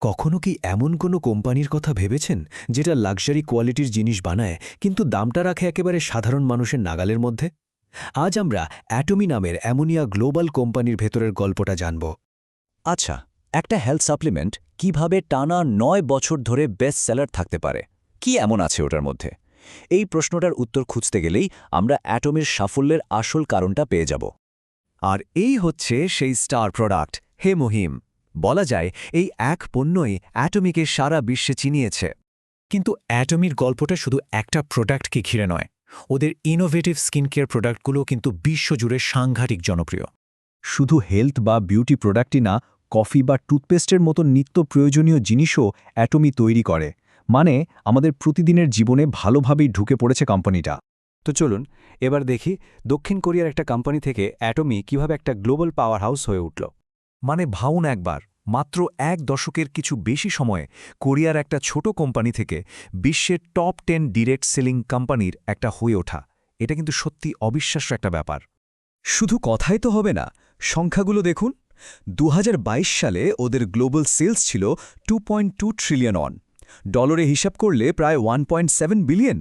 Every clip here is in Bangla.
কখনো কি এমন কোনো কোম্পানির কথা ভেবেছেন যেটা লাক্সারি কোয়ালিটির জিনিস বানায় কিন্তু দামটা রাখে একেবারে সাধারণ মানুষের নাগালের মধ্যে? আজ আমরা অ্যাটমি নামের অ্যামোনিয়া গ্লোবাল কোম্পানির ভেতরের গল্পটা জানব। আচ্ছা, একটা হেলথ সাপ্লিমেন্ট কিভাবে টানা ৯ বছর ধরে বেস্ট সেলার থাকতে পারে? কি এমন আছে ওটার মধ্যে? এই প্রশ্নটার উত্তর খুঁজতে গেলেই আমরা অ্যাটমির সাফল্যের আসল কারণটা পেয়ে যাব। আর এই হচ্ছে সেই স্টার প্রোডাক্ট হেমোহিম। বলা যায় এই এক পণ্যই অ্যাটমিকে সারা বিশ্বে চিনিয়েছে। কিন্তু অ্যাটমির গল্পটা শুধু একটা প্রোডাক্টকে ঘিরে নয়, ওদের ইনোভেটিভ স্কিন কেয়ার প্রোডাক্টগুলো কিন্তু বিশ্বজুড়ে সাংঘাতিক জনপ্রিয়। শুধু হেলথ বা বিউটি প্রোডাক্টই না, কফি বা টুথপেস্টের মতো নিত্য প্রয়োজনীয় জিনিসও অ্যাটমি তৈরি করে। মানে আমাদের প্রতিদিনের জীবনে ভালোভাবেই ঢুকে পড়েছে কোম্পানিটা। তো চলুন এবার দেখি দক্ষিণ কোরিয়ার একটা কোম্পানি থেকে অ্যাটমি কিভাবে একটা গ্লোবাল পাওয়ার হাউস হয়ে উঠল। মানে ভাউন একবার, মাত্র ১ দশকের কিছু বেশি সময়ে কোরিয়ার একটা ছোট কোম্পানি থেকে বিশ্বের টপ 10 ডিরেক্ট সেলিং কোম্পানির একটা হয়ে ওঠা, এটা কিন্তু সত্যি অবিশ্বাস্য একটা ব্যাপার। শুধু কথাই তো হবে না, সংখ্যাগুলো দেখুন। ২০২২ সালে ওদের গ্লোবাল সেলস ছিল 2.2 ট্রিলিয়ন ওয়ান। ডলারে হিসাব করলে প্রায় 1.7 বিলিয়ন।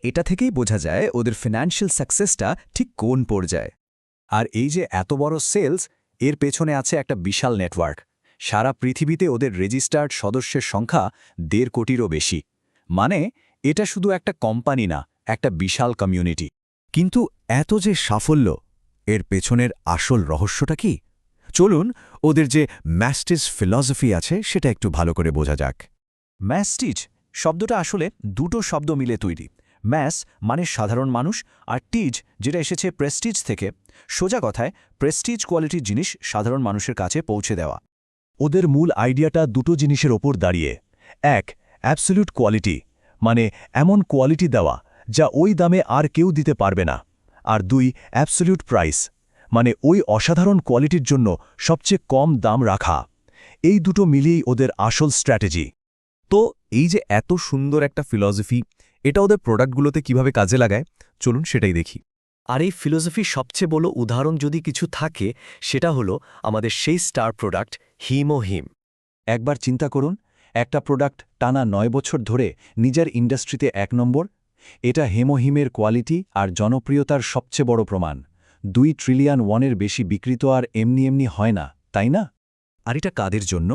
এটা থেকেই বোঝা যায় ওদের ফিনান্সিয়াল সাকসেসটা ঠিক কোন পর্যায়ে। আর এই যে এত বড় সেলস, এর পেছনে আছে একটা বিশাল নেটওয়ার্ক। সারা পৃথিবীতে ওদের রেজিস্টার্ড সদস্যের সংখ্যা ১.৫ কোটিরও বেশি। মানে এটা শুধু একটা কোম্পানি না, একটা বিশাল কমিউনিটি। কিন্তু এত যে সাফল্য, এর পেছনের আসল রহস্যটা কি? চলুন ওদের যে ম্যাস্টিজ ফিলসফি আছে সেটা একটু ভালো করে বোঝা যাক। ম্যাস্টিজ শব্দটা আসলে দুটো শব্দ মিলে তৈরি। ম্যাস মানে সাধারণ মানুষ, আর টিজ যেটা এসেছে প্রেস্টিজ থেকে। সোজা কথায় প্রেস্টিজ কোয়ালিটির জিনিস সাধারণ মানুষের কাছে পৌঁছে দেওয়া। ওদের মূল আইডিয়াটা দুটো জিনিসের ওপর দাঁড়িয়ে। এক, অ্যাবসলিউট কোয়ালিটি, মানে এমন কোয়ালিটি দেওয়া যা ওই দামে আর কেউ দিতে পারবে না। আর দুই, অ্যাবসলিউট প্রাইস, মানে ওই অসাধারণ কোয়ালিটির জন্য সবচেয়ে কম দাম রাখা। এই দুটো মিলিয়েই ওদের আসল স্ট্র্যাটেজি। তো এই যে এত সুন্দর একটা ফিলসফি, এটা ওদের প্রোডাক্টগুলোতে কিভাবে কাজে লাগায়, চলুন সেটাই দেখি। আর এই ফিলোসফির সবচেয়ে বড় উদাহরণ যদি কিছু থাকে, সেটা হলো আমাদের সেই স্টার প্রোডাক্ট হিমোহিম। একবার চিন্তা করুন, একটা প্রোডাক্ট টানা ৯ বছর ধরে নিজের ইন্ডাস্ট্রিতে ১ নম্বর। এটা হেমোহিমের কোয়ালিটি আর জনপ্রিয়তার সবচেয়ে বড় প্রমাণ। ২ ট্রিলিয়ন ওয়ানের বেশি বিক্রিত আর এমনি এমনি হয় না, তাই না? আর এটা কাদের জন্য?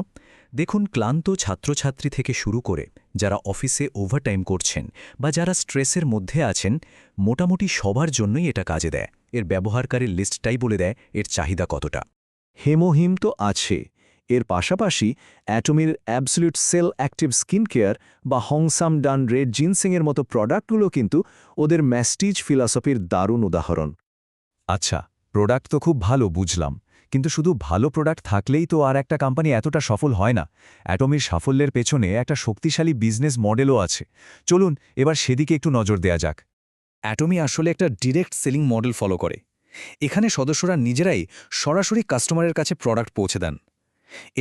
দেখুন, ক্লান্ত ছাত্রছাত্রী থেকে শুরু করে যারা অফিসে ওভারটাইম করছেন বা যারা স্ট্রেসের মধ্যে আছেন, মোটামুটি সবার জন্যই এটা কাজে দেয়। এর ব্যবহারকারীর লিস্টটাই বলে দেয় এর চাহিদা কতটা। হেমোহিম তো আছে, এর পাশাপাশি অ্যাটমির absolute cell active skin care বা হংসাম ডান রেড জিনসিংয়ের মতো প্রোডাক্টগুলো কিন্তু ওদের ম্যাস্টিজ ফিলসফির দারুণ উদাহরণ। আচ্ছা, প্রোডাক্ট তো খুব ভালো বুঝলাম, কিন্তু শুধু ভালো প্রোডাক্ট থাকলেই তো আর একটা কোম্পানি এতটা সফল হয় না। অ্যাটমির সাফল্যের পেছনে একটা শক্তিশালী বিজনেস মডেলও আছে। চলুন এবার সেদিকে একটু নজর দেয়া যাক। অ্যাটমি আসলে একটা ডিরেক্ট সেলিং মডেল ফলো করে। এখানে সদস্যরা নিজেরাই সরাসরি কাস্টমারের কাছে প্রোডাক্ট পৌঁছে দেন।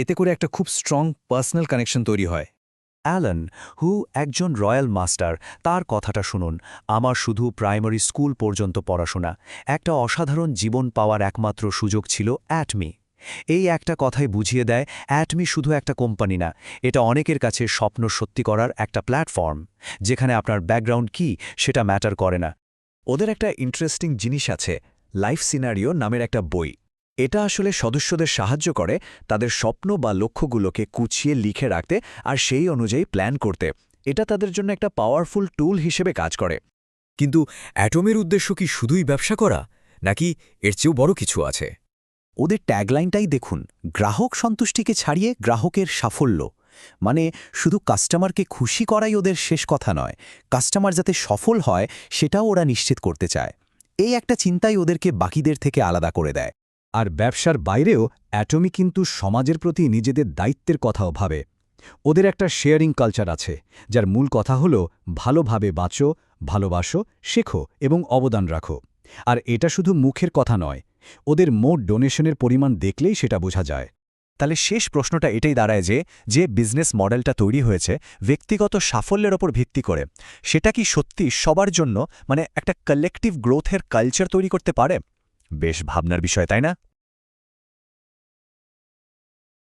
এতে করে একটা খুব স্ট্রং পার্সোনাল কানেকশন তৈরি হয়। অ্যালান, হু একজন রয়্যাল মাস্টার, তার কথাটা শুনুন। আমার শুধু প্রাইমারি স্কুল পর্যন্ত পড়াশোনা, একটা অসাধারণ জীবন পাওয়ার একমাত্র সুযোগ ছিল অ্যাটমি। এই একটা কথাই বুঝিয়ে দেয়, অ্যাটমি শুধু একটা কোম্পানি না, এটা অনেকের কাছে স্বপ্ন সত্যি করার একটা প্ল্যাটফর্ম, যেখানে আপনার ব্যাকগ্রাউন্ড কি সেটা ম্যাটার করে না। ওদের একটা ইন্টারেস্টিং জিনিস আছে, লাইফ সিনারিও নামের একটা বই। এটা আসলে সদস্যদের সাহায্য করে তাদের স্বপ্ন বা লক্ষ্যগুলোকে কুচিয়ে লিখে রাখতে আর সেই অনুযায়ী প্ল্যান করতে। এটা তাদের জন্য একটা পাওয়ারফুল টুল হিসেবে কাজ করে। কিন্তু অ্যাটমের উদ্দেশ্য কি শুধুই ব্যবসা করা, নাকি এর চেয়েও বড় কিছু আছে? ওদের ট্যাগলাইনটাই দেখুন, গ্রাহক সন্তুষ্টিকে ছাড়িয়ে গ্রাহকের সাফল্য। মানে শুধু কাস্টমারকে খুশি করাই ওদের শেষ কথা নয়, কাস্টমার যাতে সফল হয় সেটাও ওরা নিশ্চিত করতে চায়। এই একটা চিন্তাই ওদেরকে বাকিদের থেকে আলাদা করে দেয়। আর ব্যবসার বাইরেও অ্যাটমি কিন্তু সমাজের প্রতি নিজেদের দায়িত্বের কথাও ভাবে। ওদের একটা শেয়ারিং কালচার আছে, যার মূল কথা হল ভালোভাবে বাঁচো, ভালোবাসো, শেখো এবং অবদান রাখো। আর এটা শুধু মুখের কথা নয়, ওদের মোট ডোনেশনের পরিমাণ দেখলেই সেটা বোঝা যায়। তাহলে শেষ প্রশ্নটা এটাই দাঁড়ায় যে বিজনেস মডেলটা তৈরি হয়েছে ব্যক্তিগত সাফল্যের ওপর ভিত্তি করে, সেটা কি সত্যি সবার জন্য, মানে একটা কালেকটিভ গ্রোথের কালচার তৈরি করতে পারে? বেশ ভাবনার বিষয়, তাই না?